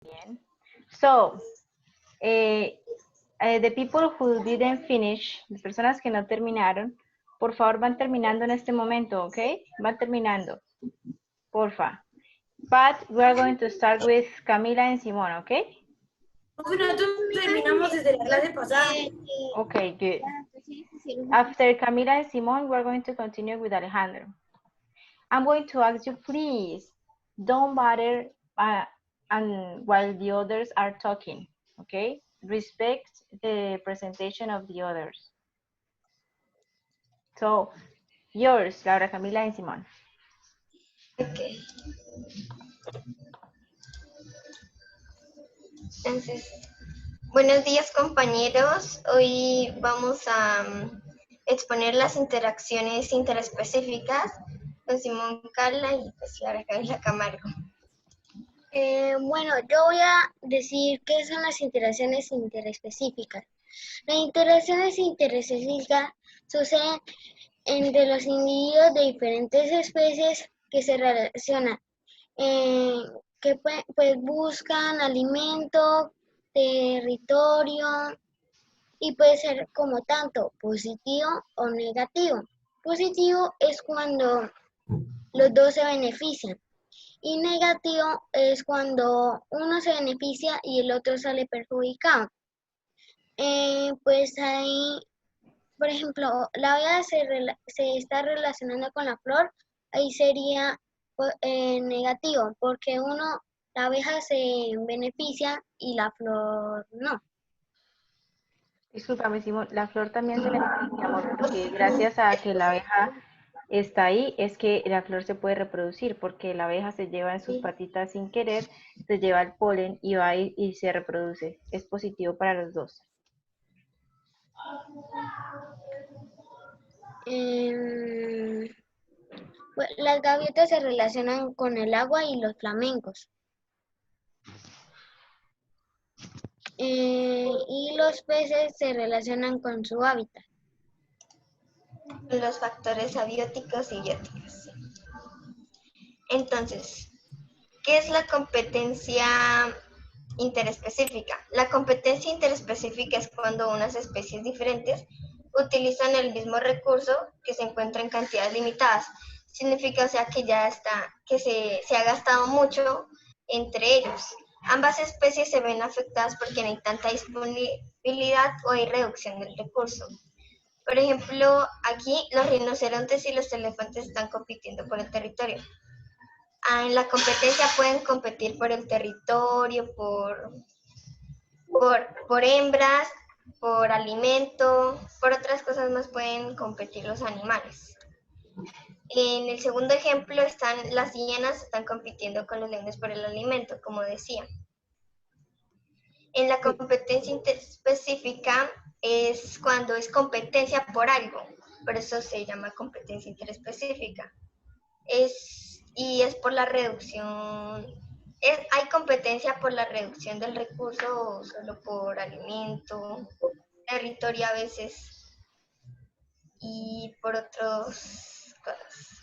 Bien. So, the people who didn't finish, las personas que no terminaron, por favor van terminando en este momento, ¿ok? Van terminando, porfa. But we are going to start with Camila and Simón, ¿ok? Nosotros terminamos desde la clase pasada. Okay, good. After Camila and Simón, we're going to continue with Alejandro. I'm going to ask you, please, don't bother and while the others are talking, okay? Respect the presentation of the others. So, yours, Laura Camila and Simón. Okay. Entonces, buenos días compañeros. Hoy vamos a exponer las interacciones interespecíficas con Simón Carla y pues Laura Camila Camargo. Bueno, yo voy a decir qué son las interacciones interespecíficas. Las interacciones interespecíficas suceden entre los individuos de diferentes especies que se relacionan, que pues buscan alimento, territorio y puede ser como tanto positivo o negativo. Positivo es cuando los dos se benefician. Y negativo es cuando uno se beneficia y el otro sale perjudicado. Pues ahí, por ejemplo, la abeja se está relacionando con la flor, ahí sería negativo, porque la abeja se beneficia y la flor no. Discúlpame, Simón, la flor también se beneficia, amor, porque gracias a que la abeja está ahí, es que la flor se puede reproducir, porque la abeja se lleva en sus patitas sin querer, se lleva el polen y va y se reproduce. Es positivo para los dos. Pues, las gaviotas se relacionan con el agua y los flamencos. Y los peces se relacionan con su hábitat. Los factores abióticos y bióticos. Entonces, ¿qué es la competencia interespecífica? La competencia interespecífica es cuando unas especies diferentes utilizan el mismo recurso que se encuentra en cantidades limitadas. Significa, o sea, que se ha gastado mucho entre ellos. Ambas especies se ven afectadas porque no hay tanta disponibilidad o hay reducción del recurso. Por ejemplo, aquí los rinocerontes y los elefantes están compitiendo por el territorio. En la competencia pueden competir por el territorio, por hembras, por alimento, por otras cosas más pueden competir los animales. En el segundo ejemplo las hienas están compitiendo con los leones por el alimento, como decía. En la competencia interespecífica es cuando es competencia por algo, por eso se llama competencia interespecífica. Y es por la reducción, hay competencia por la reducción del recurso o solo por alimento, territorio a veces y por otras cosas.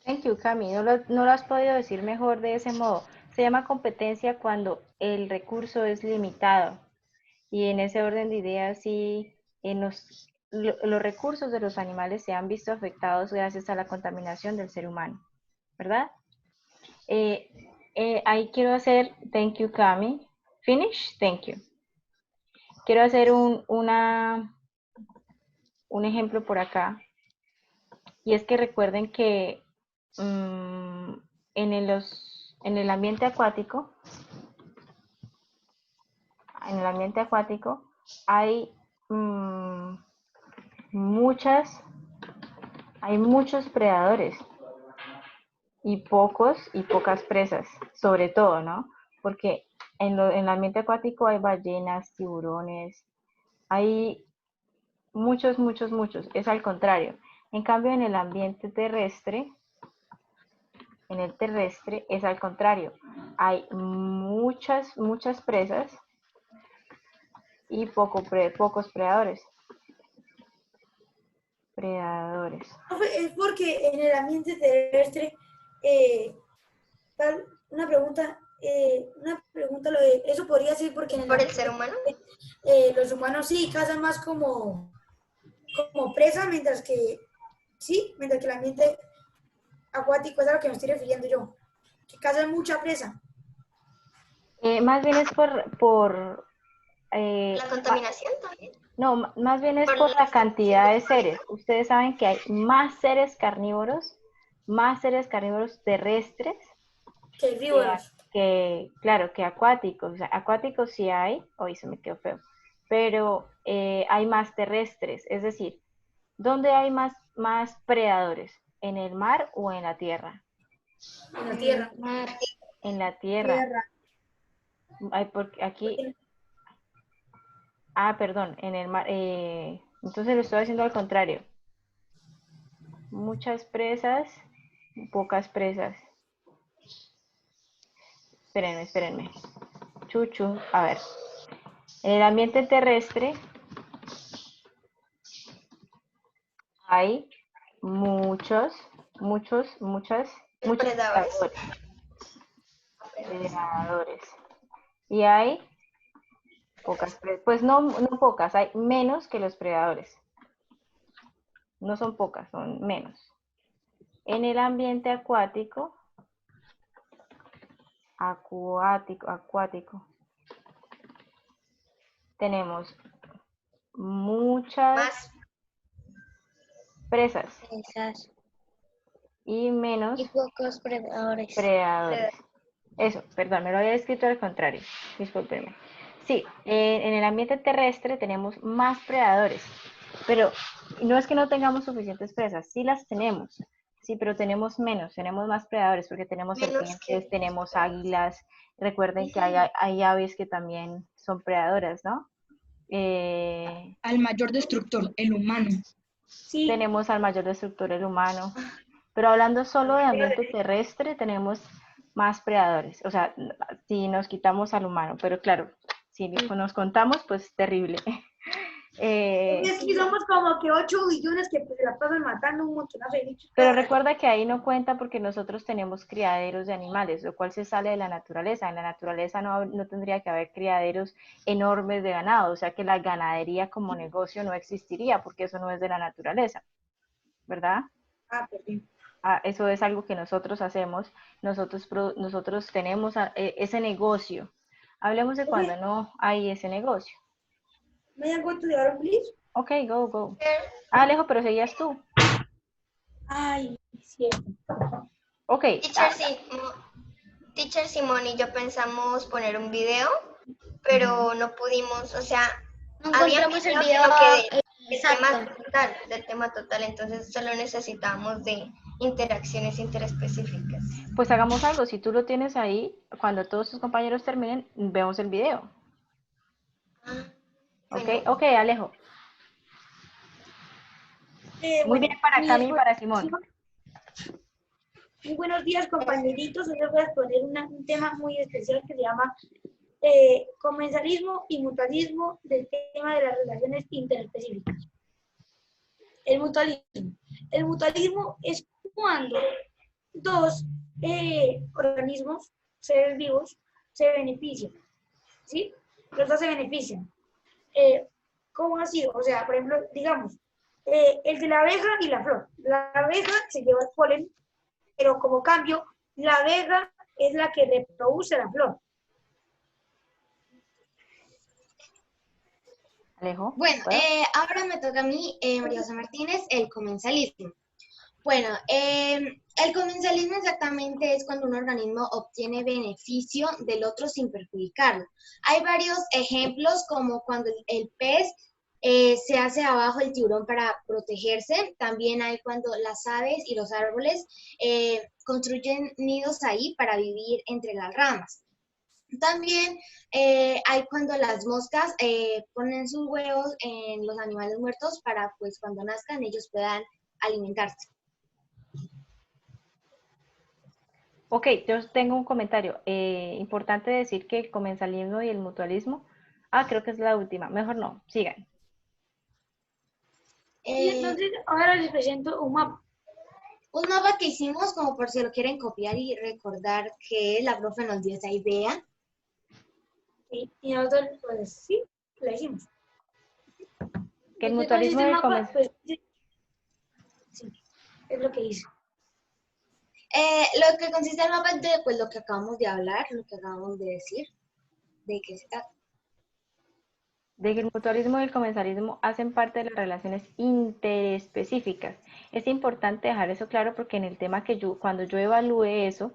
Thank you, Cami. No lo has podido decir mejor de ese modo. Se llama competencia cuando el recurso es limitado. Y en ese orden de ideas, sí, los recursos de los animales se han visto afectados gracias a la contaminación del ser humano, ¿verdad? Ahí quiero hacer, thank you, Cami. Finish, thank you. Quiero hacer un ejemplo por acá. Y es que recuerden que en el ambiente acuático, hay muchos predadores y pocas presas, sobre todo, ¿no? Porque en el ambiente acuático hay ballenas, tiburones, hay muchos, es al contrario. En cambio, en el ambiente terrestre, es al contrario. Hay muchas presas y pocos predadores. Es porque en el ambiente terrestre, una pregunta, una pregunta, eso podría ser porque en el ¿Por el ser humano? los humanos sí cazan más como presa, mientras que el ambiente acuático es a lo que me estoy refiriendo yo, que cazan mucha presa. Más bien es por La contaminación también. no, más bien es Por por la la extinción cantidad de de seres. Ustedes saben que hay más seres carnívoros terrestres Que que, herbívoros. claro, que acuáticos. O sea, acuáticos sí hay, hoy se me quedó feo, pero hay más terrestres. Es decir, ¿dónde hay más predadores? ¿En el mar o en la tierra? En la tierra. En la tierra. Tierra. Hay aquí, perdón, en el mar. Entonces lo estoy haciendo al contrario. Muchas presas, pocas presas. Espérenme. Chuchu, a ver. En el ambiente terrestre hay muchos depredadores. predadores. Y hay pocas presas. Pues no pocas, hay menos que los predadores. No son pocas, son menos. En el ambiente acuático, tenemos muchas Más presas Esas. y menos Y pocos predadores. predadores. Eso, perdón, me lo había escrito al contrario. Discúlpenme. Sí, en el ambiente terrestre tenemos más predadores, pero no es que no tengamos suficientes presas, sí las tenemos, sí, pero tenemos más predadores porque tenemos menos que serpientes, tenemos águilas. Recuerden que hay aves que también son predadoras, ¿no? Al mayor destructor, el humano. Sí, Tenemos al mayor destructor, el humano. Pero hablando solo de ambiente terrestre, tenemos más predadores. O sea, si nos quitamos al humano, pero claro, si nos contamos, pues terrible. es que somos como que 8 billones que se la pasan matando un montonazo de bichos. Pero recuerda que ahí no cuenta porque nosotros tenemos criaderos de animales, lo cual se sale de la naturaleza. En la naturaleza no tendría que haber criaderos enormes de ganado, o sea que la ganadería como negocio no existiría porque eso no es de la naturaleza, ¿verdad? Perdón. Eso es algo que nosotros hacemos, nosotros tenemos ese negocio. Hablemos de cuando no hay ese negocio. ¿Me dan cuenta de ahora, please? Ok, go. Alejo, pero seguías tú. Ay, cierto. Ok. Teacher Simón y yo pensamos poner un video, pero no pudimos, o sea, No había encontramos el video video que del tema total, entonces solo necesitábamos de interacciones interespecíficas. Pues hagamos algo, si tú lo tienes ahí, cuando todos tus compañeros terminen, vemos el video. Ok, Alejo. Muy bien para Cami y para Simón. Muy buenos días, compañeritos. Hoy les voy a exponer un tema muy especial que se llama comensalismo y mutualismo del tema de las relaciones interespecíficas. El mutualismo es cuando dos organismos, seres vivos, se benefician, ¿sí? Los dos se benefician. ¿Cómo así? O sea, por ejemplo, digamos, el de la abeja y la flor. La abeja se lleva el polen, pero como cambio, la abeja es la que reproduce la flor. Alejo. Bueno, ahora me toca a mí, María José Martínez, el comensalismo. Bueno, el comensalismo exactamente es cuando un organismo obtiene beneficio del otro sin perjudicarlo. Hay varios ejemplos, como cuando el pez se hace abajo el tiburón para protegerse. También hay cuando las aves y los árboles construyen nidos ahí para vivir entre las ramas. También hay cuando las moscas ponen sus huevos en los animales muertos para, pues, cuando nazcan ellos puedan alimentarse. Ok, yo tengo un comentario. Importante decir que el comensalismo y el mutualismo. Creo que es la última. Mejor no, sigan. Y entonces ahora les presento un mapa. Un mapa que hicimos como por si lo quieren copiar y recordar que la profe nos dio esa idea. Sí, y nosotros, pues sí, lo hicimos. Que el ¿En qué mutualismo consiste el del mapa? Pues, sí, es lo que hice. Lo que consiste el mapa es de pues, lo que acabamos de hablar, lo que acabamos de decir, de qué se trata. de que el mutualismo y el comensalismo hacen parte de las relaciones interespecíficas. Es importante dejar eso claro porque en el tema que cuando yo evalúe eso,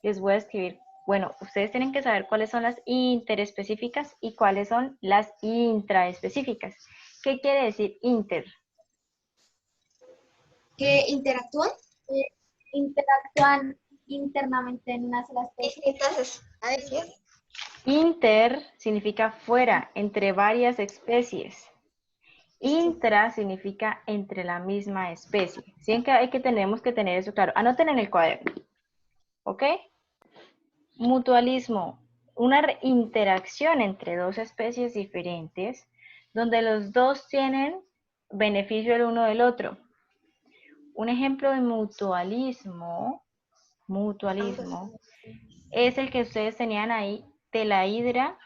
les voy a escribir, bueno, ustedes tienen que saber cuáles son las interespecíficas y cuáles son las intraespecíficas. ¿Qué quiere decir inter? ¿Que interactúan? Interactúan internamente en una sola especie. Distintas especies. Inter significa fuera, entre varias especies. Intra significa entre la misma especie. Siempre tenemos que tener eso claro. Anoten en el cuaderno. ¿Ok? Mutualismo. Una interacción entre dos especies diferentes donde los dos tienen beneficio el uno del otro. Un ejemplo de mutualismo es el que ustedes tenían ahí de la hidra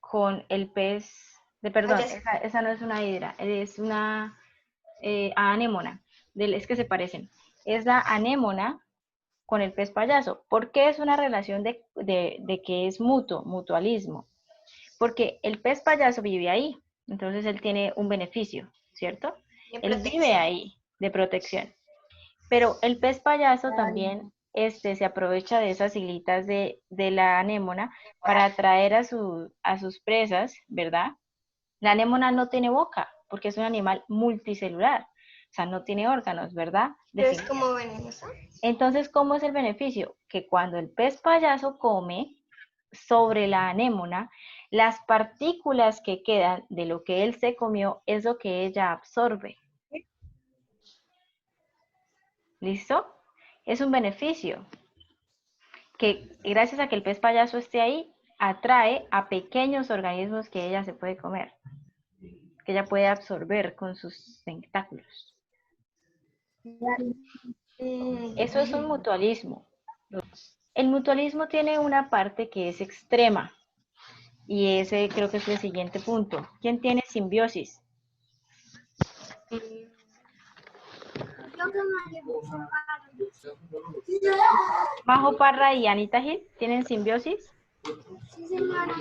con el pez, perdón, esa no es una hidra, es una anémona, es que se parecen. Es la anémona con el pez payaso. ¿Por qué es una relación de que es mutualismo? Porque el pez payaso vive ahí, entonces él tiene un beneficio, ¿cierto? Él vive ahí de protección. Pero el pez payaso también se aprovecha de esas hilitas de la anémona para atraer a sus presas, ¿verdad? La anémona no tiene boca porque es un animal multicelular, o sea, no tiene órganos, ¿verdad? Es como venenosa. Entonces, ¿cómo es el beneficio? Que cuando el pez payaso come sobre la anémona, las partículas que quedan de lo que él se comió es lo que ella absorbe. ¿Listo? Es un beneficio que gracias a que el pez payaso esté ahí, atrae a pequeños organismos que ella se puede comer, que ella puede absorber con sus tentáculos. Eso es un mutualismo. El mutualismo tiene una parte que es extrema y ese creo que es el siguiente punto. ¿Quién tiene simbiosis? Majo Parra y Anita Gil, ¿tienen simbiosis? Sí, señora.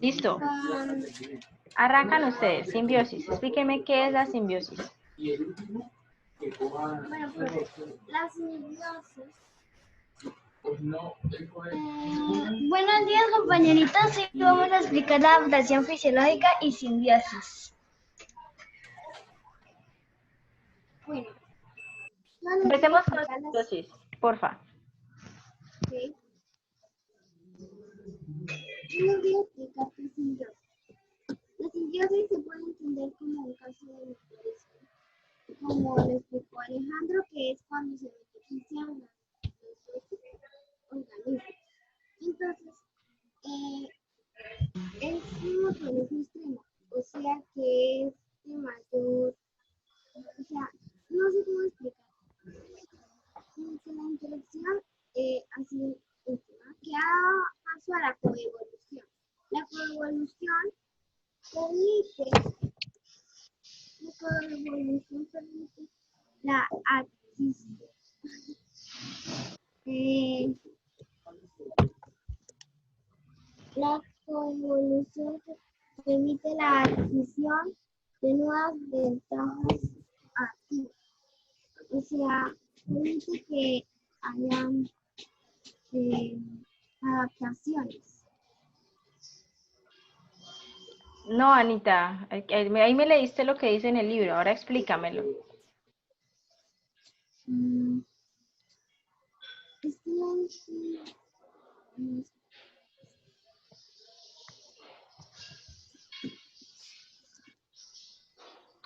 Listo. Arrancan ustedes, simbiosis. Explíquenme qué es la simbiosis. Bueno, pues la simbiosis. Buenos días, compañeritos. Hoy vamos a explicar la adaptación fisiológica y simbiosis. Bueno, empecemos con la simbiosis, porfa. Okay. Yo voy a explicar qué es simbiosis. La simbiosis se puede entender como un caso de mutualismo, como lo explicó Alejandro, que es cuando se benefician los dos organismos. Entonces, es un mutualismo extremo, o sea que es de mayor, o sea, no sé cómo explicar. La interacción ha sido última, que ha dado paso a la coevolución. La coevolución permite la adquisición. La coevolución permite la adquisición de nuevas ventajas activas. O sea, permite que hayan adaptaciones. No, Anita, ahí me leíste lo que dice en el libro, ahora explícamelo.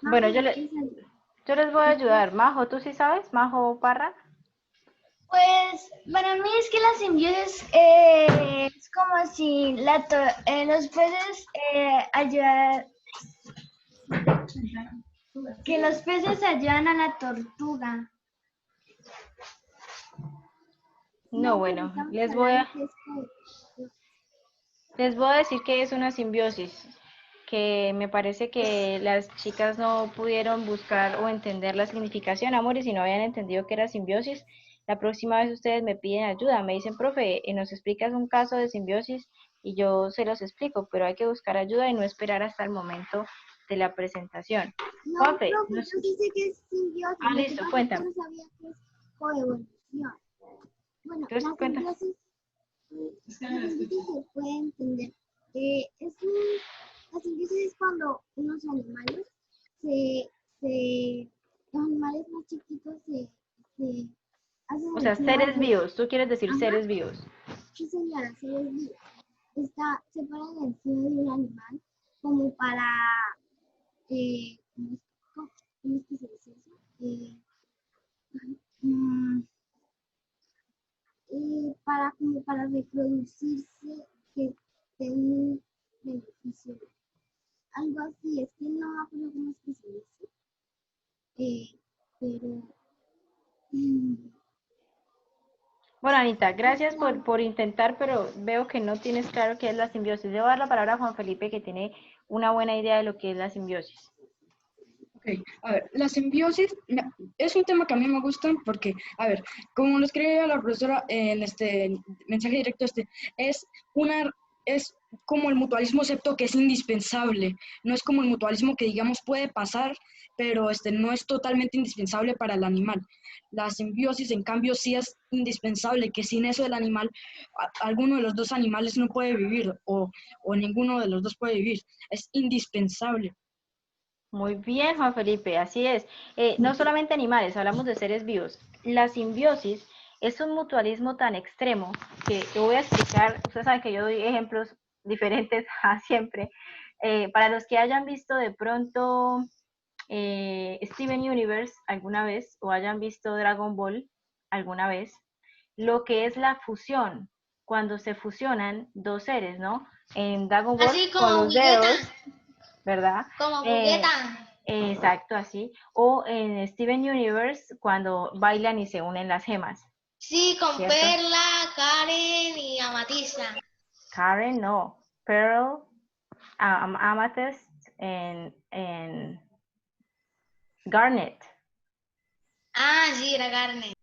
Bueno, yo les voy a ayudar. Majo, ¿tú sí sabes? Majo Parra. Pues para mí es que la simbiosis es como si los peces ayudan. Que los peces ayudan a la tortuga. No, pero bueno, estamos les voy hablando a, que es como- les voy a decir que es una simbiosis, que me parece que las chicas no pudieron buscar o entender la significación, amores, y no habían entendido que era simbiosis. La próxima vez ustedes me piden ayuda, me dicen, profe, nos explicas un caso de simbiosis y yo se los explico, pero hay que buscar ayuda y no esperar hasta el momento de la presentación. No, Juanfe, profe, yo sí sé que es simbiosis. Ah, Lo que listo, pasa es que cuéntame. no sabía que es coevolución. Bueno, Entonces, la cuenta. simbiosis, se puede entender. La simbiosis es cuando unos animales los animales más chiquitos se hacen O sea, encima seres de, vivos, tú quieres decir ajá, seres vivos. sí señora, seres vivos. Se ponen encima de un animal como para, ¿cómo es que se dice eso? Mm, como para reproducirse, que den beneficio. Algo así, es que no me acuerdo cómo es que se dice. Pero mm, Bueno, Anita, gracias por intentar, pero veo que no tienes claro qué es la simbiosis. Le voy a dar la palabra a Juan Felipe, que tiene una buena idea de lo que es la simbiosis. Ok, a ver, la simbiosis es un tema que a mí me gusta porque, a ver, como lo escribe la profesora en este mensaje directo, es como el mutualismo, excepto que es indispensable. No es como el mutualismo que, digamos, puede pasar, pero no es totalmente indispensable para el animal. La simbiosis, en cambio, sí es indispensable, que sin eso el animal, alguno de los dos animales no puede vivir o ninguno de los dos puede vivir. Es indispensable. Muy bien, Juan Felipe, así es. No solamente animales, hablamos de seres vivos. La simbiosis es un mutualismo tan extremo que te voy a explicar. Usted sabe que yo doy ejemplos diferentes a siempre. Para los que hayan visto de pronto Steven Universe alguna vez o hayan visto Dragon Ball alguna vez, lo que es la fusión, cuando se fusionan dos seres, ¿no? En Dragon Ball Así con como los dedos, Vegeta, ¿verdad? como Eh, Vegeta. exacto, así. O en Steven Universe cuando bailan y se unen las gemas, Sí, con ¿cierto? Perla, Karen y Amatista. Karen, no. Pearl, Amethyst, en Garnet. Ah, sí, era Garnet.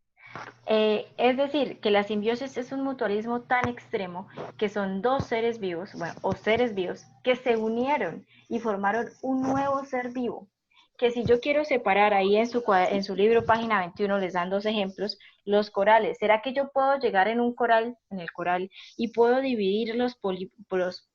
Es decir, que la simbiosis es un mutualismo tan extremo que son dos seres vivos, bueno, o seres vivos, que se unieron y formaron un nuevo ser vivo. Que si yo quiero separar ahí en su libro, página 21, les dan dos ejemplos, los corales. ¿Será que yo puedo llegar en el coral, y puedo dividir los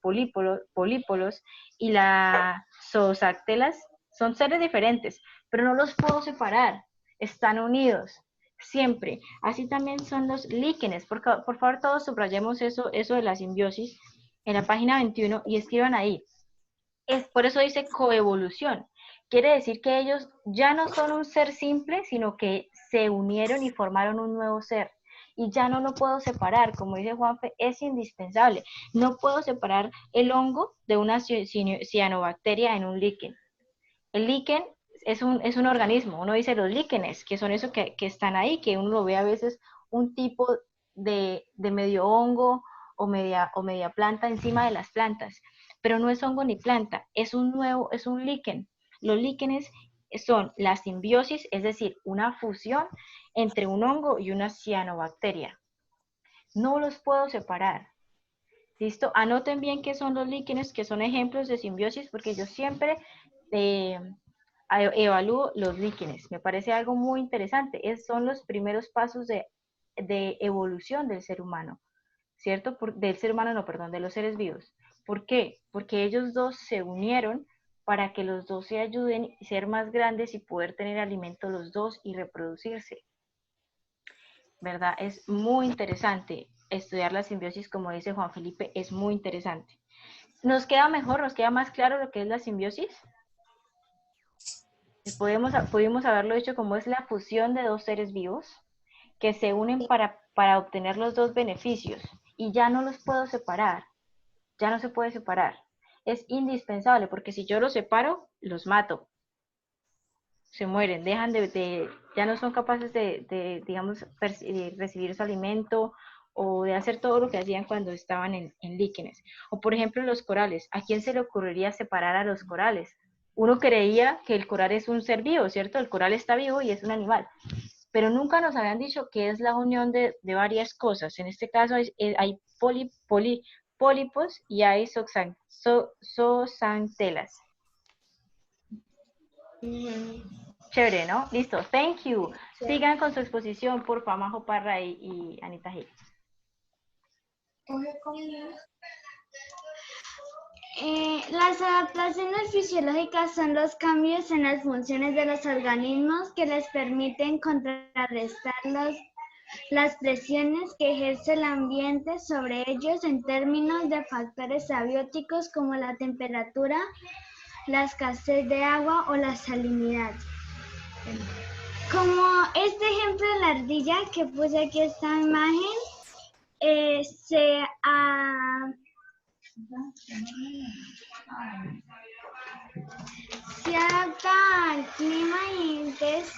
polípolos y las zoosactelas? Son seres diferentes, pero no los puedo separar, están unidos siempre. Así también son los líquenes. Por favor, todos subrayemos eso de la simbiosis en la página 21 y escriban ahí. Por eso dice coevolución. Quiere decir que ellos ya no son un ser simple, sino que se unieron y formaron un nuevo ser. Y ya no lo puedo separar, como dice Juanfe, es indispensable. No puedo separar el hongo de una cianobacteria en un líquen. El líquen es un organismo, uno dice los líquenes, que son esos que están ahí, que uno lo ve a veces un tipo de medio hongo o media planta encima de las plantas, pero no es hongo ni planta, es un líquen. Los líquenes son la simbiosis, es decir, una fusión entre un hongo y una cianobacteria. No los puedo separar. ¿Listo? Anoten bien qué son los líquenes, que son ejemplos de simbiosis, porque yo siempre eh, evalúo los líquenes. Me parece algo muy interesante. Son los primeros pasos de evolución del ser humano, ¿cierto? Del ser humano, no, perdón, de los seres vivos. ¿Por qué? Porque ellos dos se unieron para que los dos se ayuden y ser más grandes y poder tener alimento los dos y reproducirse. ¿Verdad? Es muy interesante estudiar la simbiosis, como dice Juan Felipe, es muy interesante. ¿Nos queda mejor, nos queda más claro lo que es la simbiosis? Pudimos haberlo hecho como es la fusión de dos seres vivos que se unen para obtener los dos beneficios y ya no los puedo separar, ya no se puede separar. Es indispensable porque si yo los separo, los mato. se mueren, dejan ya no son capaces digamos, recibir su alimento o de hacer todo lo que hacían cuando estaban en líquenes. O por ejemplo los corales, ¿a quién se le ocurriría separar a los corales? Uno creía que el coral es un ser vivo, ¿cierto? El coral está vivo y es un animal, pero nunca nos habían dicho que es la unión de varias cosas. En este caso hay pólipos y hay zooxantelas. Chévere, ¿no? Listo, thank you. Sigan con su exposición, por favor, Majo Parra y Anita Gil. Las adaptaciones fisiológicas son los cambios en las funciones de los organismos que les permiten contrarrestar las presiones que ejerce el ambiente sobre ellos en términos de factores abióticos como la temperatura, la escasez de agua o la salinidad. Como este ejemplo de la ardilla que puse aquí esta imagen, se adapta al clima y entonces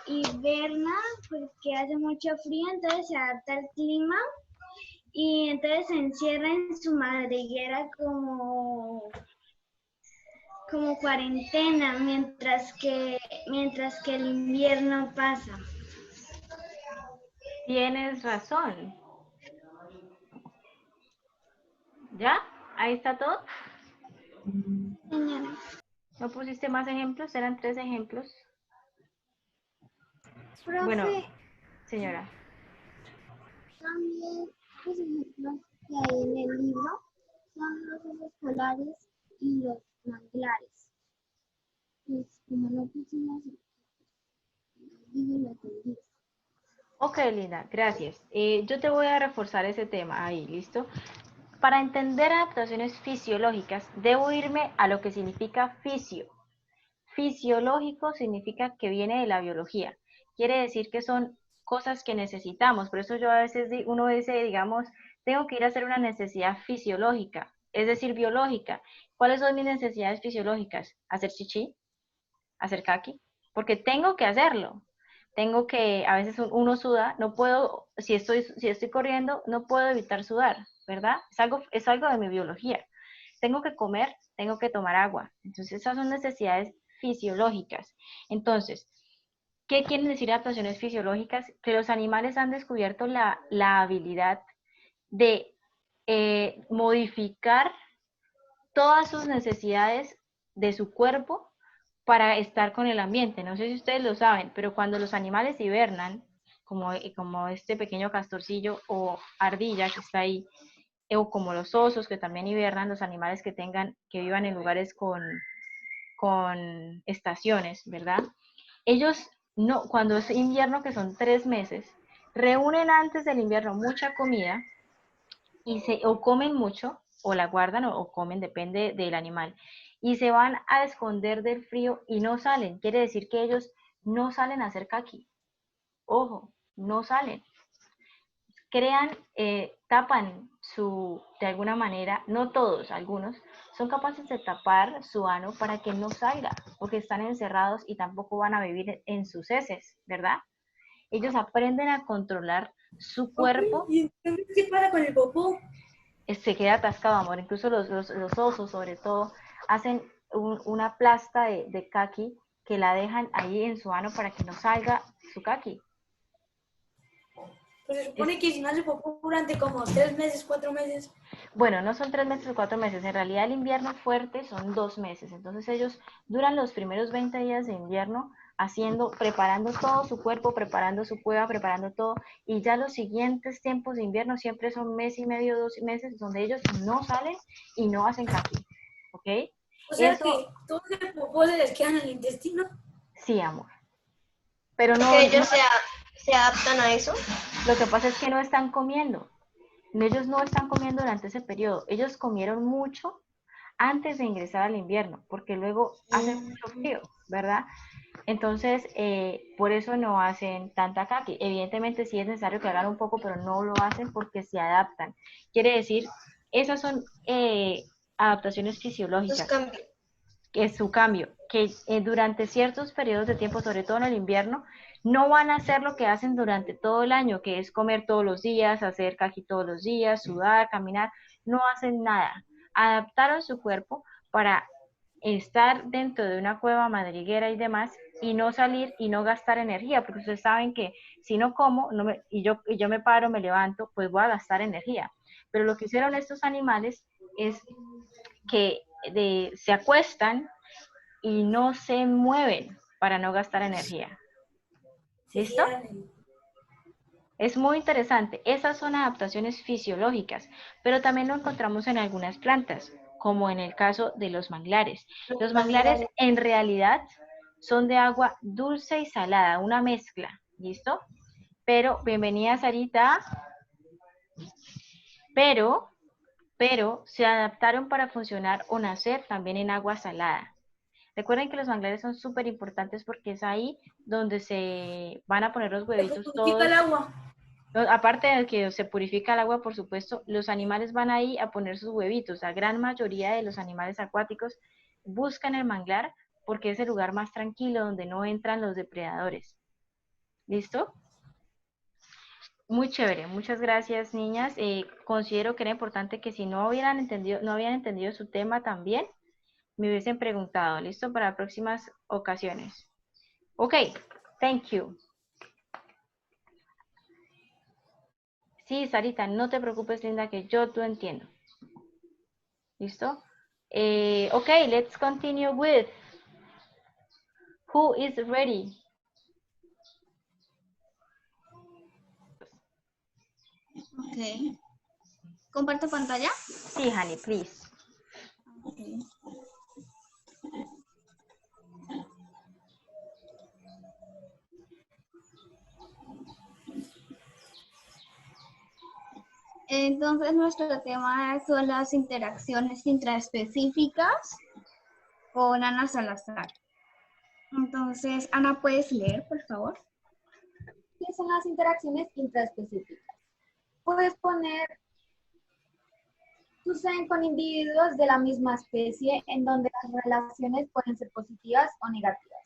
hiberna porque hace mucho frío, entonces se adapta al clima y entonces se encierra en su madriguera como cuarentena mientras que el invierno pasa. Tienes razón. ¿Ya? ¿Ahí está todo? Señora. ¿No pusiste más ejemplos? Eran 3 ejemplos. Profe, Bueno, señora. también los ejemplos que hay en el libro son los osos polares y los manglares. Pues como no pusimos, digo lo entendí. Ok, Linda, gracias. Yo te voy a reforzar ese tema ahí, ¿listo? Para entender adaptaciones fisiológicas, debo irme a lo que significa fisio. Fisiológico significa que viene de la biología. Quiere decir que son cosas que necesitamos. Por eso yo a veces, uno dice, digamos, tengo que ir a hacer una necesidad fisiológica, es decir, biológica. ¿Cuáles son mis necesidades fisiológicas? Hacer chichi, hacer kaki, porque tengo que hacerlo. Tengo que, a veces uno suda, no puedo, si estoy corriendo, no puedo evitar sudar, ¿verdad? Es algo de mi biología. Tengo que comer, tengo que tomar agua. Entonces, esas son necesidades fisiológicas. Entonces, ¿qué quieren decir adaptaciones fisiológicas? Que los animales han descubierto la habilidad de modificar todas sus necesidades de su cuerpo para estar con el ambiente. No sé si ustedes lo saben, pero cuando los animales hibernan, como este pequeño castorcillo o ardilla que está ahí, o como los osos que también hibernan, los animales que vivan en lugares con estaciones, ¿verdad? Ellos no, cuando es invierno, que son 3 meses, reúnen antes del invierno mucha comida o comen mucho, o la guardan o comen, depende del animal, y se van a esconder del frío y no salen. Quiere decir que ellos no salen a hacer caqui. Ojo, no salen. Tapan de alguna manera, no todos, algunos, son capaces de tapar su ano para que no salga, porque están encerrados y tampoco van a vivir en sus heces, ¿verdad? Ellos aprenden a controlar su cuerpo. ¿Y entonces qué pasa con el popó? Se queda atascado, amor. Incluso los osos, sobre todo, hacen una plasta de caqui que la dejan ahí en su ano para que no salga su caqui. Pues se supone que si no hace popó durante como 3 meses, 4 meses. Bueno, no son 3 meses o 4 meses. En realidad el invierno fuerte son 2 meses. Entonces ellos duran los primeros 20 días de invierno preparando todo su cuerpo, preparando su cueva, preparando todo. Y ya los siguientes tiempos de invierno siempre son 1.5, 2 meses, donde ellos no salen y no hacen caqui. ¿Ok? O sea que todo ese popó se les queda en el intestino. Sí, amor. Pero no. ¿Que ellos se adaptan a eso? Lo que pasa es que no están comiendo. Ellos no están comiendo durante ese periodo. Ellos comieron mucho antes de ingresar al invierno, porque luego hace mucho frío, ¿verdad? Entonces, por eso no hacen tanta caqui. Evidentemente sí es necesario que hagan un poco, pero no lo hacen porque se adaptan. Quiere decir, esas son adaptaciones fisiológicas. que es su cambio, que durante ciertos periodos de tiempo, sobre todo en el invierno, no van a hacer lo que hacen durante todo el año, que es comer todos los días, hacer cají todos los días, sudar, caminar, no hacen nada. Adaptaron su cuerpo para estar dentro de una cueva madriguera y demás, y no salir y no gastar energía, porque ustedes saben que si no como y yo me paro, me levanto, pues voy a gastar energía. Pero lo que hicieron estos animales es que se acuestan y no se mueven para no gastar energía. ¿Listo? Es muy interesante. Esas son adaptaciones fisiológicas, pero también lo encontramos en algunas plantas, como en el caso de los manglares. Los manglares en realidad son de agua dulce y salada, una mezcla, ¿listo? Pero, bienvenida Sarita, pero se adaptaron para funcionar o nacer también en agua salada. Recuerden que los manglares son súper importantes porque es ahí donde se van a poner los huevitos todos. El agua. Aparte de que se purifica el agua, por supuesto, los animales van ahí a poner sus huevitos. La gran mayoría de los animales acuáticos buscan el manglar porque es el lugar más tranquilo donde no entran los depredadores. ¿Listo? Muy chévere, muchas gracias, niñas. Considero que era importante que si no habían entendido su tema también, me hubiesen preguntado. ¿Listo? Para próximas ocasiones. Ok, thank you. Sí, Sarita, no te preocupes, linda, que yo tú entiendo. ¿Listo? Ok, let's continue with who is ready. Ok. ¿Comparto pantalla? Sí, honey, please. Okay. Entonces, nuestro tema son las interacciones intraespecíficas con Ana Salazar. Entonces, Ana, ¿puedes leer, por favor? ¿Qué son las interacciones intraespecíficas? Puedes poner suceden con individuos de la misma especie en donde las relaciones pueden ser positivas o negativas.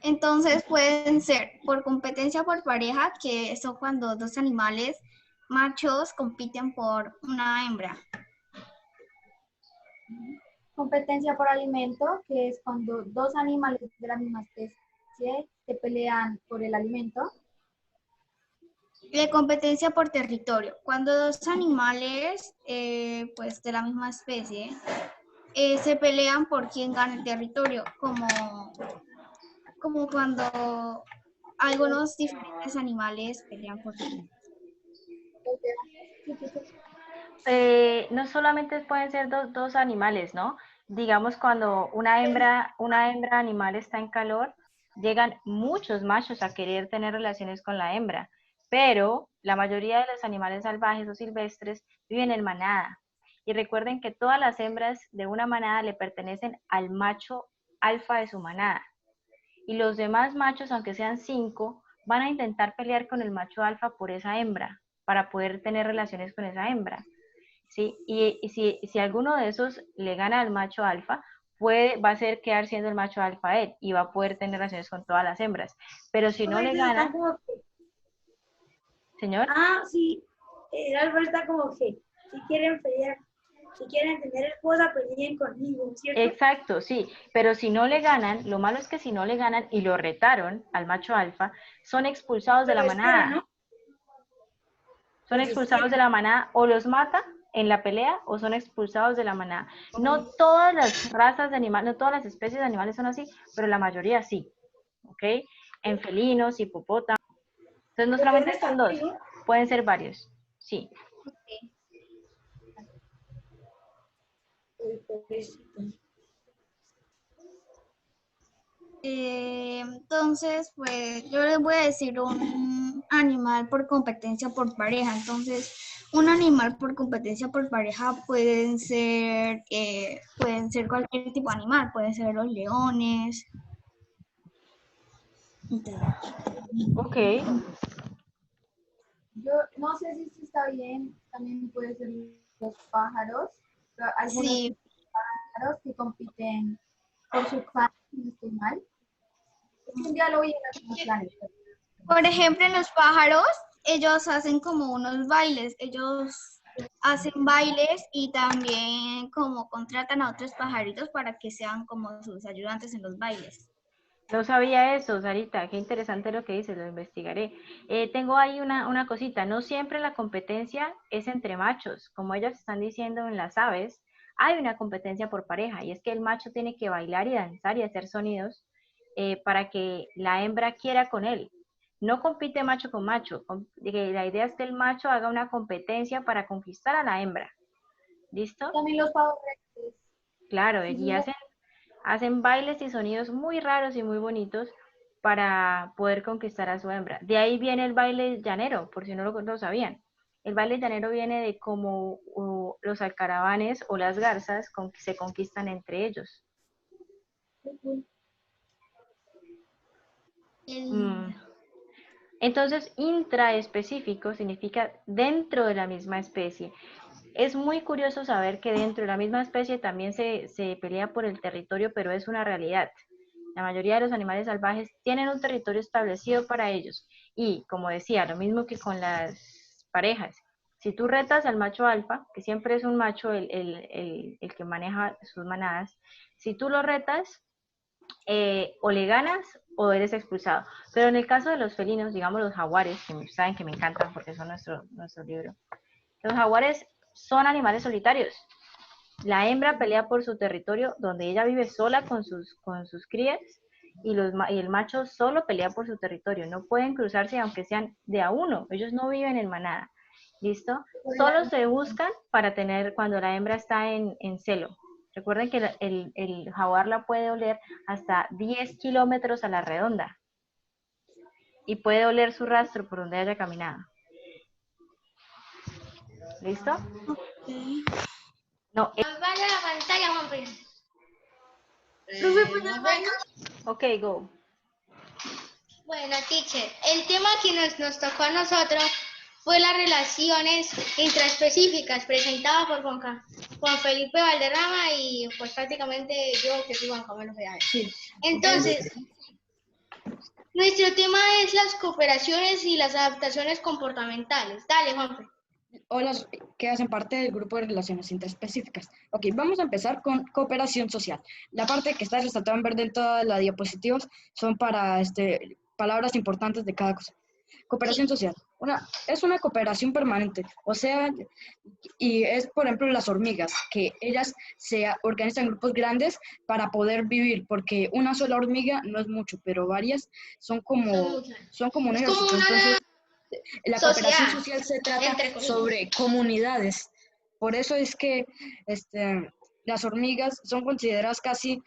Entonces pueden ser por competencia por pareja, que son cuando dos animales machos compiten por una hembra. Competencia por alimento, que es cuando dos animales de la misma especie se pelean por el alimento. De competencia por territorio, cuando dos animales pues de la misma especie se pelean por quién gana el territorio, como cuando algunos diferentes animales pelean por territorio. No solamente pueden ser dos animales, ¿no? Digamos, cuando una hembra animal está en calor, llegan muchos machos a querer tener relaciones con la hembra, pero la mayoría de los animales salvajes o silvestres viven en manada. Y recuerden que todas las hembras de una manada le pertenecen al macho alfa de su manada. Y los demás machos, aunque sean 5, van a intentar pelear con el macho alfa por esa hembra, para poder tener relaciones con esa hembra. ¿Sí? Y si alguno de esos le gana al macho alfa, va a ser quedar siendo el macho alfa él y va a poder tener relaciones con todas las hembras. Pero si no le gana... Señor. Ah, sí. Alfa está como que si quieren pelear, si quieren tener esposa, peleen conmigo, ¿cierto? Exacto, sí. Pero si no le ganan, lo malo es que si no le ganan y lo retaron al macho alfa, son expulsados de la manada. ¿no? Son expulsados de la manada o los mata en la pelea o son expulsados de la manada. No todas las razas de animales, no todas las especies de animales son así, pero la mayoría sí. ¿Ok? En felinos, hipopótamos. Entonces no solamente son dos, pueden ser varios. Sí. Entonces, pues yo les voy a decir un animal por competencia por pareja. Entonces, un animal por competencia por pareja pueden ser cualquier tipo de animal, pueden ser los leones. Ok. Yo no sé si esto está bien, también puede ser los pájaros, algunos Sí, pájaros que compiten por su clan, si no estoy mal. Es que un día lo vi en algunos clanes. por ejemplo, en los pájaros, ellos hacen como unos bailes, ellos hacen bailes y también como contratan a otros pajaritos para que sean como sus ayudantes en los bailes. No sabía eso, Sarita, qué interesante lo que dices, lo investigaré. Tengo ahí una cosita, no siempre la competencia es entre machos, como ellas están diciendo en las aves, hay una competencia por pareja, y es que el macho tiene que bailar y danzar y hacer sonidos para que la hembra quiera con él. No compite macho con macho, la idea es que el macho haga una competencia para conquistar a la hembra. ¿Listo? También los pavos reales. Claro, Sí, y hacen bailes y sonidos muy raros y muy bonitos para poder conquistar a su hembra. De ahí viene el baile llanero, por si no lo sabían. El baile llanero viene de cómo los alcaravanes o las garzas se conquistan entre ellos. Mm. Entonces, intraespecífico significa dentro de la misma especie. Es muy curioso saber que dentro de la misma especie también se pelea por el territorio, pero es una realidad. La mayoría de los animales salvajes tienen un territorio establecido para ellos. Y, como decía, lo mismo que con las parejas. Si tú retas al macho alfa, que siempre es un macho el que maneja sus manadas, si tú lo retas, o le ganas o eres expulsado. Pero en el caso de los felinos, digamos los jaguares, que saben que me encantan porque son nuestro libro, los jaguares son animales solitarios. La hembra pelea por su territorio donde ella vive sola con sus crías y el macho solo pelea por su territorio. No pueden cruzarse aunque sean de a uno. Ellos no viven en manada. ¿Listo? Solo se buscan para tener cuando la hembra está en celo. Recuerden que el jaguar la puede oler hasta 10 kilómetros a la redonda y puede oler su rastro por donde haya caminado. ¿Listo? No. Vaya la pantalla, Juanpe. Ok, go. Bueno, teacher, el tema que nos tocó a nosotros fue las relaciones intraespecíficas presentadas por Juan Felipe Valderrama y pues prácticamente yo que soy Juan Camilo Feade. Sí. Entonces, nuestro tema es las cooperaciones y las adaptaciones comportamentales. Dale, Juanfe. O las que hacen parte del grupo de relaciones interespecíficas. Ok, vamos a empezar con cooperación social. La parte que está resaltada en verde en toda la diapositiva son para palabras importantes de cada cosa. Cooperación social. Es una cooperación permanente, o sea, y es, por ejemplo, las hormigas, que ellas se organizan en grupos grandes para poder vivir, porque una sola hormiga no es mucho, pero varias son como un Es ejército. como una Entonces, la cooperación sociedad, social se trata entre comillas. sobre comunidades. Por eso es que las hormigas son consideradas casi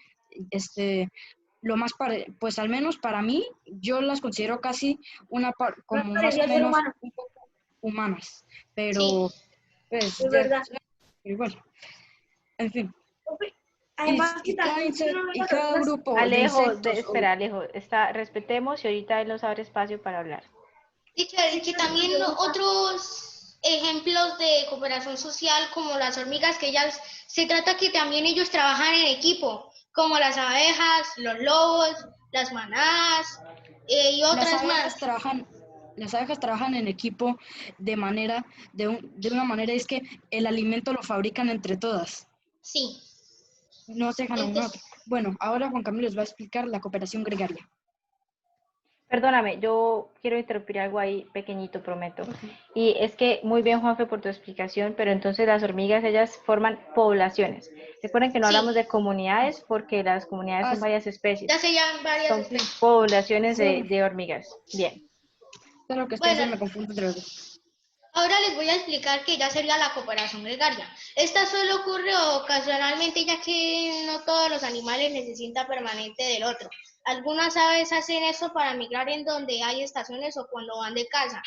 lo más, pues al menos para mí, yo las considero casi como más o menos un poco humanas, pero Sí. pues Es verdad. igual, en fin. Además que también Y cada grupo de Alejo, insectos espera, Alejo, respetemos y ahorita él nos abre espacio para hablar. Teacher, y que también otros ejemplos de cooperación social como las hormigas, que ellas, se trata que también ellos trabajan en equipo, como las abejas, los lobos, las manadas y otras más. Las abejas trabajan en equipo de una manera es que el alimento lo fabrican entre todas. Sí. No se dejan a uno otro. Bueno, ahora Juan Camilo les va a explicar la cooperación gregaria. Perdóname, yo quiero interrumpir algo ahí pequeñito, prometo. Y es que muy bien, Juanfe, por tu explicación, pero entonces las hormigas, ellas forman poblaciones. Recuerden que no hablamos de comunidades porque las comunidades son varias especies. Ya se llaman varias Son especies. poblaciones de hormigas. Bien. Claro que esto me confunde entre los dos. Ahora les voy a explicar que ya sería la cooperación gregaria. Esta solo ocurre ocasionalmente, ya que no todos los animales necesitan permanente del otro. Algunas aves hacen eso para migrar en donde hay estaciones o cuando van de caza.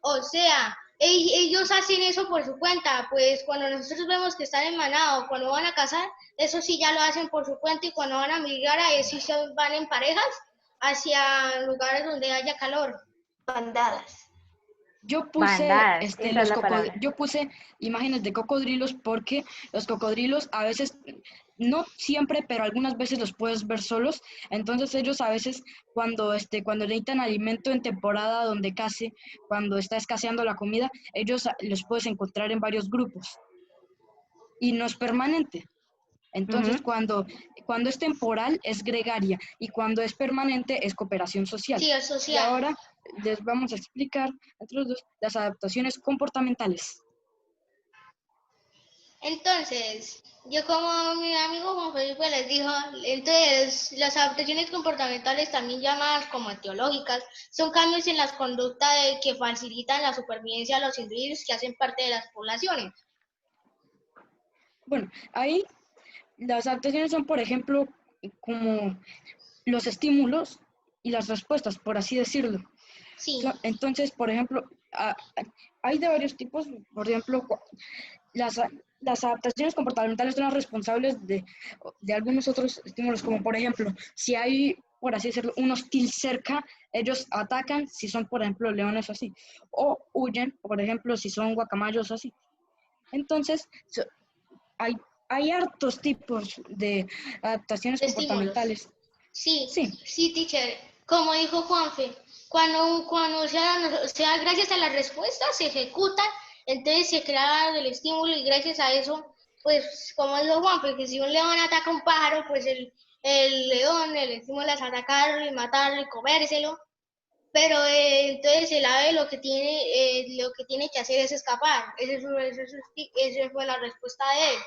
O sea, ellos hacen eso por su cuenta, pues cuando nosotros vemos que están en manada o cuando van a cazar, eso sí ya lo hacen por su cuenta, y cuando van a migrar, ahí sí se van en parejas hacia lugares donde haya calor. Bandadas. Yo puse, Bandadas, esa es la palabra. yo puse imágenes de cocodrilos porque los cocodrilos a veces, no siempre, pero algunas veces los puedes ver solos. Entonces ellos a veces cuando necesitan alimento en temporada donde cuando está escaseando la comida, ellos los puedes encontrar en varios grupos y no es permanente. Entonces, Ujú. cuando es temporal es gregaria y cuando es permanente es cooperación social. Sí, es Y social. ahora les vamos a explicar entre los dos las adaptaciones comportamentales. Entonces, yo como mi amigo Juan Felipe les dijo, entonces las adaptaciones comportamentales, también llamadas como etiológicas, son cambios en las conductas que facilitan la supervivencia de los individuos que hacen parte de las poblaciones. Bueno, ahí las adaptaciones son, por ejemplo, como los estímulos y las respuestas, por así decirlo. Sí. Entonces, por ejemplo, hay de varios tipos. Por ejemplo, las adaptaciones comportamentales son las responsables de algunos otros estímulos, como por ejemplo, si hay, por así decirlo, un hostil cerca, ellos atacan si son, por ejemplo, leones o así, o huyen, por ejemplo, si son guacamayos o así. Entonces, hay hartos tipos de adaptaciones comportamentales. Sí, Sí. sí, teacher. Como dijo Juanfe, cuando sea gracias a la respuesta se ejecutan, entonces se crea el estímulo y gracias a eso, pues como dijo Juanfe, que si un león ataca a un pájaro, pues el león, el estímulo es atacarlo y matarlo y comérselo, pero entonces el ave lo que tiene que hacer es escapar. Esa fue la respuesta de él.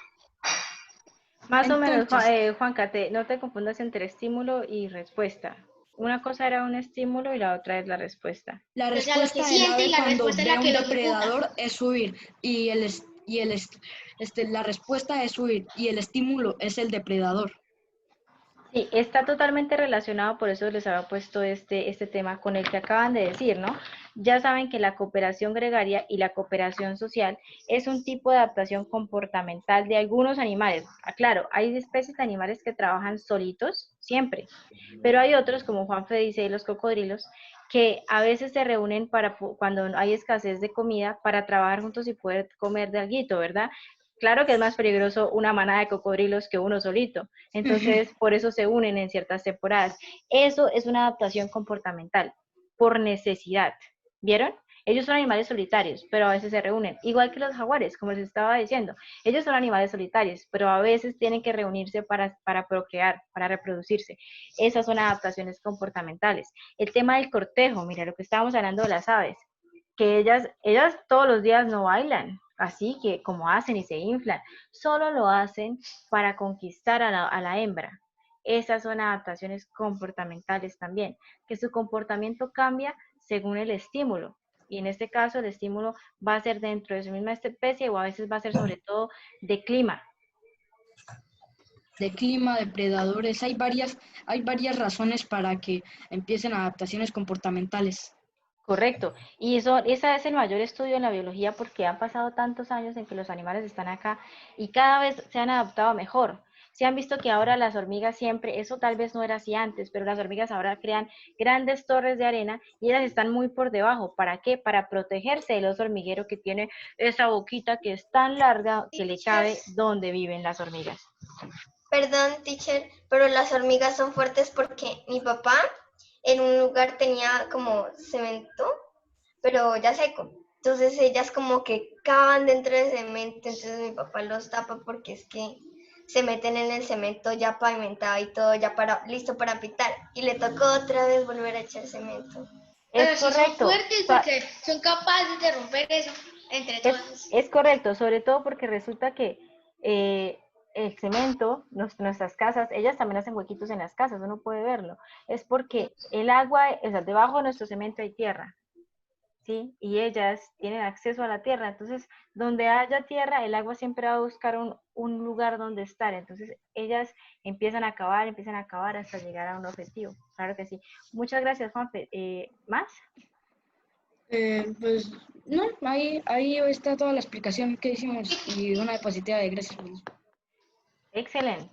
Más o menos, Entonces, Juanca, no te confundas entre estímulo y respuesta. Una cosa era un estímulo y la otra es la respuesta. la O sea, lo que respuesta del siente y ave la cuando respuesta es ve la a que un lo ejecuta. depredador es huir la respuesta es huir y el estímulo es el depredador. Sí, está totalmente relacionado, por eso les había puesto este tema con el que acaban de decir, ¿no? Ya saben que la cooperación gregaria y la cooperación social es un tipo de adaptación comportamental de algunos animales. Claro, hay especies de animales que trabajan solitos, siempre, pero hay otros, como Juanfe dice, los cocodrilos, que a veces se reúnen cuando hay escasez de comida para trabajar juntos y poder comer de alguito, ¿verdad? Claro que es más peligroso una manada de cocodrilos que uno solito. Entonces, por eso se unen en ciertas temporadas. Eso es una adaptación comportamental, por necesidad. ¿Vieron? Ellos son animales solitarios, pero a veces se reúnen. Igual que los jaguares, como les estaba diciendo. Ellos son animales solitarios, pero a veces tienen que reunirse para procrear, para reproducirse. Esas son adaptaciones comportamentales. El tema del cortejo, mira lo que estábamos hablando de las aves, que ellas todos los días no bailan, así que como hacen y se inflan, solo lo hacen para conquistar a la hembra. Esas son adaptaciones comportamentales también, que su comportamiento cambia según el estímulo. Y en este caso el estímulo va a ser dentro de su misma especie o a veces va a ser sobre todo de clima. De clima, depredadores, hay varias razones para que empiecen adaptaciones comportamentales. Correcto. Y ese es el mayor estudio en la biología porque han pasado tantos años en que los animales están acá y cada vez se han adaptado mejor. Se han visto que ahora las hormigas siempre, eso tal vez no era así antes, pero las hormigas ahora crean grandes torres de arena y ellas están muy por debajo. ¿Para qué? Para protegerse del oso hormiguero que tiene esa boquita que es tan larga que le cabe donde viven las hormigas. Perdón, teacher, pero las hormigas son fuertes porque mi papá en un lugar tenía como cemento, pero ya seco. Entonces ellas como que cavan dentro del cemento, entonces mi papá los tapa porque es que se meten en el cemento ya pavimentado y todo ya listo para pitar. Y le tocó otra vez volver a echar cemento. Pero Es si son correcto. fuertes porque son capaces de romper eso entre todas. Es correcto, sobre todo porque resulta que el cemento, nuestras casas, ellas también hacen huequitos en las casas, uno puede verlo. Es porque el agua, o sea, debajo de nuestro cemento hay tierra, ¿sí? Y ellas tienen acceso a la tierra. Entonces, donde haya tierra, el agua siempre va a buscar un lugar donde estar. Entonces, ellas empiezan a cavar hasta llegar a un objetivo. Claro que sí. Muchas gracias, Juanfe. ¿Más? Pues no, ahí está toda la explicación que hicimos y una diapositiva de gracias. Excelente.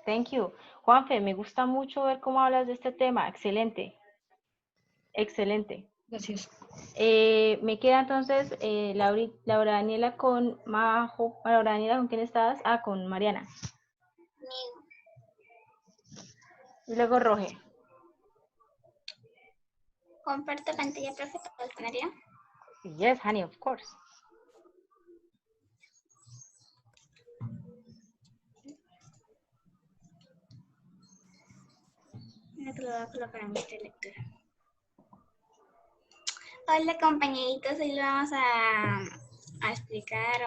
Thank you. Juanfe, me gusta mucho ver cómo hablas de este tema. Excelente. Excelente. Gracias. Me queda entonces Laura Daniela con Majo. Laura Daniela, ¿con quién estabas? Ah, con Mariana. Y luego Roge. Comparto pantalla, profe, ¿puedo poner ya? Yes, honey, of course. No te lo voy a colocar en mi lectura. Hola compañeritos, hoy le vamos a explicar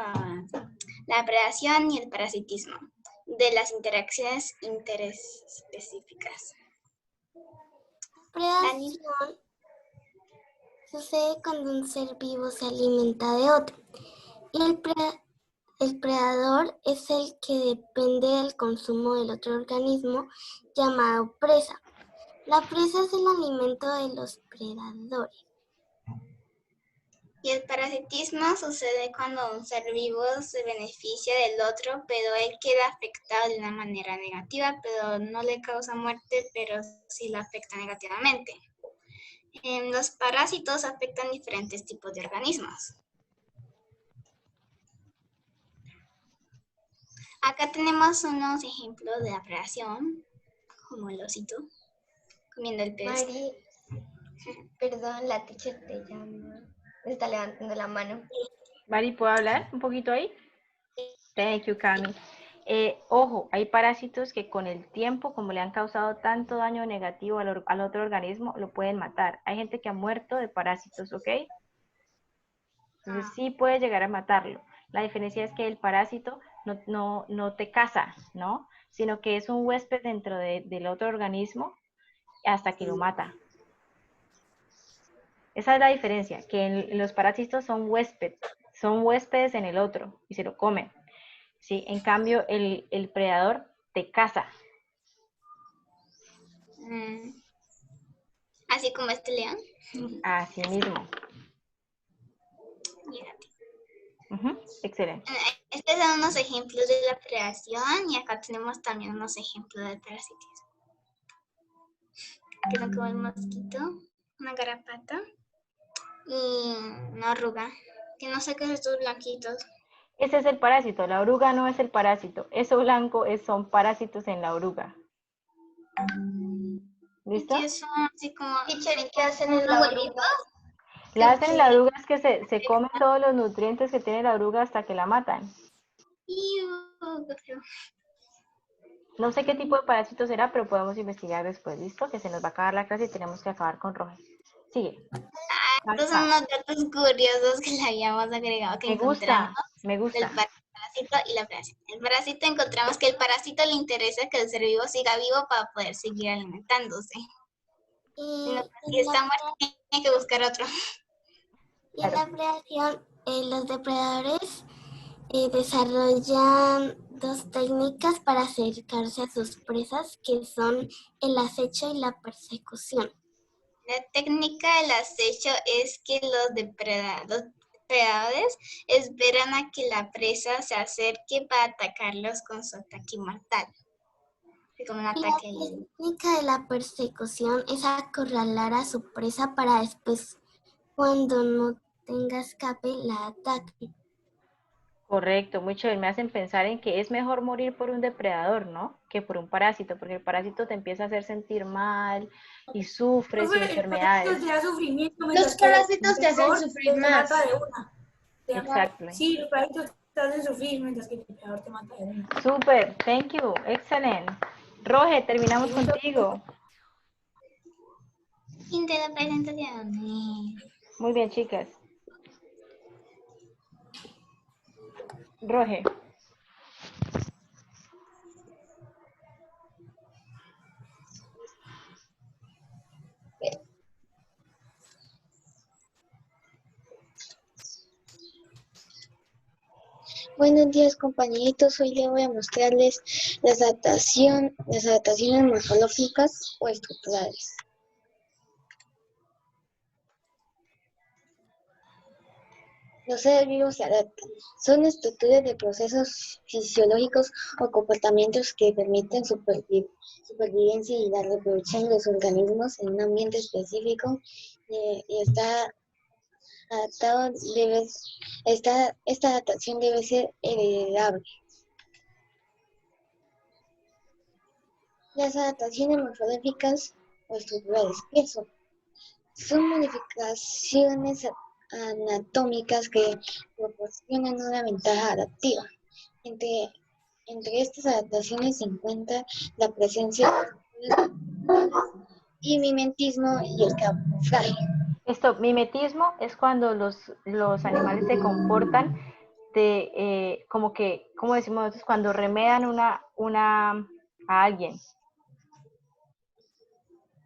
la predación y el parasitismo de las interacciones interespecíficas. Predación sucede cuando un ser vivo se alimenta de otro. Y el predador es el que depende del consumo del otro organismo llamado presa. La presa es el alimento de los predadores. Y el parasitismo sucede cuando un ser vivo se beneficia del otro, pero él queda afectado de una manera negativa, pero no le causa muerte, pero sí la afecta negativamente. Los parásitos afectan diferentes tipos de organismos. Acá tenemos unos ejemplos de la predación, como el osito comiendo el pez. Mari, perdón, la teacher te llama. Me está levantando la mano. Mari, ¿puedo hablar un poquito ahí? Thank you, Cami. Ojo, hay parásitos que con el tiempo, como le han causado tanto daño negativo al otro organismo, lo pueden matar. Hay gente que ha muerto de parásitos, ¿ok? Entonces sí puede llegar a matarlo. La diferencia es que el parásito no te caza, ¿no? Sino que es un huésped dentro del otro organismo hasta que lo mata. Esa es la diferencia, que en los parásitos son huéspedes en el otro y se lo comen. ¿Sí? En cambio, el predador te caza. Así como este león. Así mismo. Excelente. Estos son unos ejemplos de la predación y acá tenemos también unos ejemplos del parasitismo. Aquí son como el mosquito, una garrapata y una oruga, que no sé qué es estos blanquitos. Ese es el parásito, la oruga no es el parásito. Eso blanco son parásitos en la oruga. ¿Listo? ¿Qué son así como? Teacher, ¿y qué hacen en la oruga? La hacen en la oruga es que se comen todos los nutrientes que tiene la oruga hasta que la matan. No sé qué tipo de parásito será, pero podemos investigar después, ¿listo? Que se nos va a acabar la clase y tenemos que acabar con Roge. Sigue. Estos son unos datos curiosos que le habíamos agregado que encontramos. Me gusta. El parásito y la predación. El parásito, encontramos que el parásito le interesa que el ser vivo siga vivo para poder seguir alimentándose. Si está muerto, tiene que buscar otro. Y en la predación, los depredadores desarrollan dos técnicas para acercarse a sus presas, que son el acecho y la persecución. La técnica del acecho es que los depredadores esperan a que la presa se acerque para atacarlos con su ataque mortal. Como un ataque. La técnica de la persecución es acorralar a su presa para después, cuando no tenga escape, la ataque. Correcto, mucho. Me hacen pensar en que es mejor morir por un depredador, ¿no? Que por un parásito, porque el parásito te empieza a hacer sentir mal y sufres y enfermedades. Los parásitos te hacen sufrir más. Exacto. Sí, los parásitos te hacen sufrir mientras que el depredador te mata de una. Super, thank you, excelente. Roge, terminamos contigo. Fin de la presentación. Muy bien, chicas. Roge. Buenos días compañeritos, hoy les voy a mostrarles las adaptaciones morfológicas o estructurales. Los seres vivos se adaptan. Son estructuras de procesos fisiológicos o comportamientos que permiten supervivencia y la reproducción de los organismos en un ambiente específico y está adaptado esta adaptación debe ser heredable. Las adaptaciones morfológicas o estructurales, ¿qué son? Son modificaciones anatómicas que proporcionan una ventaja adaptiva. Entre estas adaptaciones se encuentra la presencia de y mimetismo y el camuflaje. Esto, mimetismo es cuando los animales se comportan como que, ¿cómo decimos nosotros? Cuando remedan a alguien.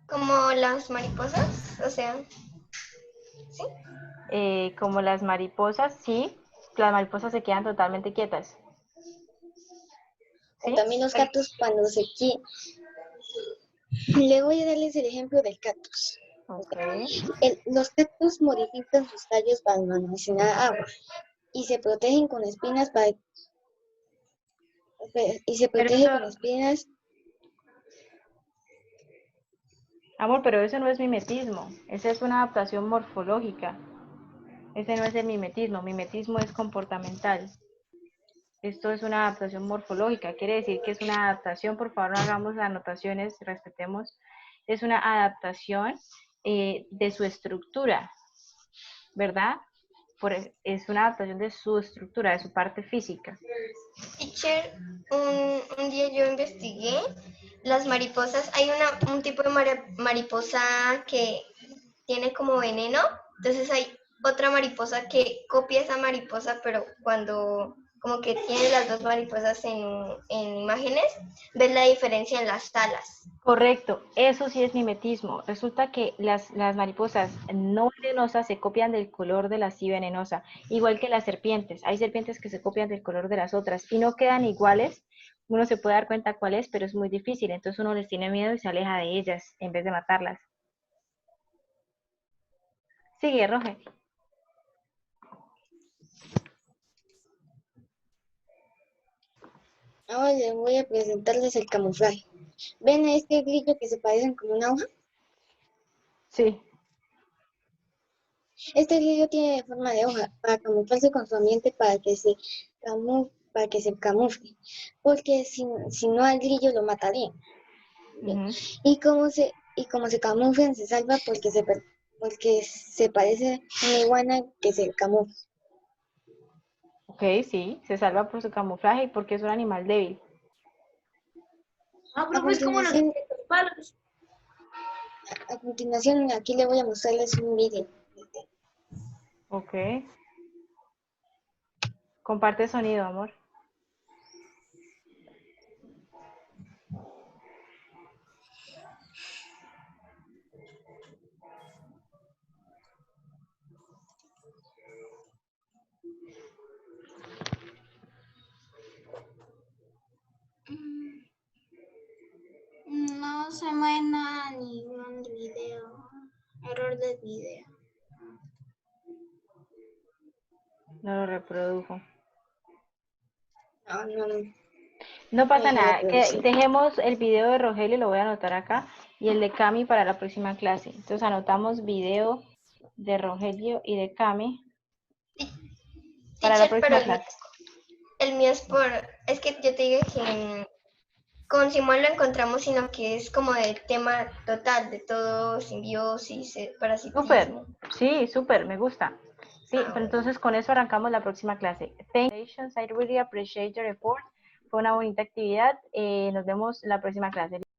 Como las mariposas, o sea, ¿sí? Como las mariposas, sí, las mariposas se quedan totalmente quietas. ¿Sí? También los cactus cuando se quieren. Le voy a darles el ejemplo del cactus. Okay. Los cactus modifican sus tallos para almacenar agua y se protegen con espinas con espinas. Amor, pero eso no es mimetismo, esa es una adaptación morfológica. Ese no es el mimetismo, mimetismo es comportamental. Esto es una adaptación morfológica, quiere decir que es una adaptación, por favor no hagamos anotaciones, respetemos, es una adaptación de su estructura, ¿verdad? Es una adaptación de su estructura, de su parte física. Teacher, un día yo investigué las mariposas. Hay un tipo de mariposa que tiene como veneno, entonces hay otra mariposa que copia esa mariposa, pero cuando como que tiene las dos mariposas en imágenes, ves la diferencia en las alas. Correcto, eso sí es mimetismo. Resulta que las mariposas no venenosas se copian del color de la sí venenosa, igual que las serpientes. Hay serpientes que se copian del color de las otras y no quedan iguales. Uno se puede dar cuenta cuál es, pero es muy difícil. Entonces uno les tiene miedo y se aleja de ellas en vez de matarlas. Sigue, Roge. Ahora les voy a presentarles el camuflaje. ¿Ven a este grillo que se parecen como una hoja? Sí. Este grillo tiene forma de hoja para camuflarse con su ambiente para que se camufle, porque si no al grillo lo matarían. Y como se camuflan se salva porque se parece a una iguana que se camufla. Ok, sí, se salva por su camuflaje y porque es un animal débil. Ah, pero es como los palos. A continuación, aquí le voy a mostrarles un vídeo. Ok. Comparte sonido, amor. No se mueve nada, ningún video. Error del video. No lo reprodujo. No. No pasa nada, que dejemos el video de Rogelio, lo voy a anotar acá, y el de Cami para la próxima clase. Entonces anotamos video de Rogelio y de Cami para la próxima clase. El mío es que yo te digo que con Simón lo encontramos, sino que es como del tema total, de todo, simbiosis, parasitismo. Súper, sí, súper, me gusta. Sí, pero entonces con eso arrancamos la próxima clase. Thank you, I really appreciate your report. Fue una bonita actividad. Nos vemos en la próxima clase.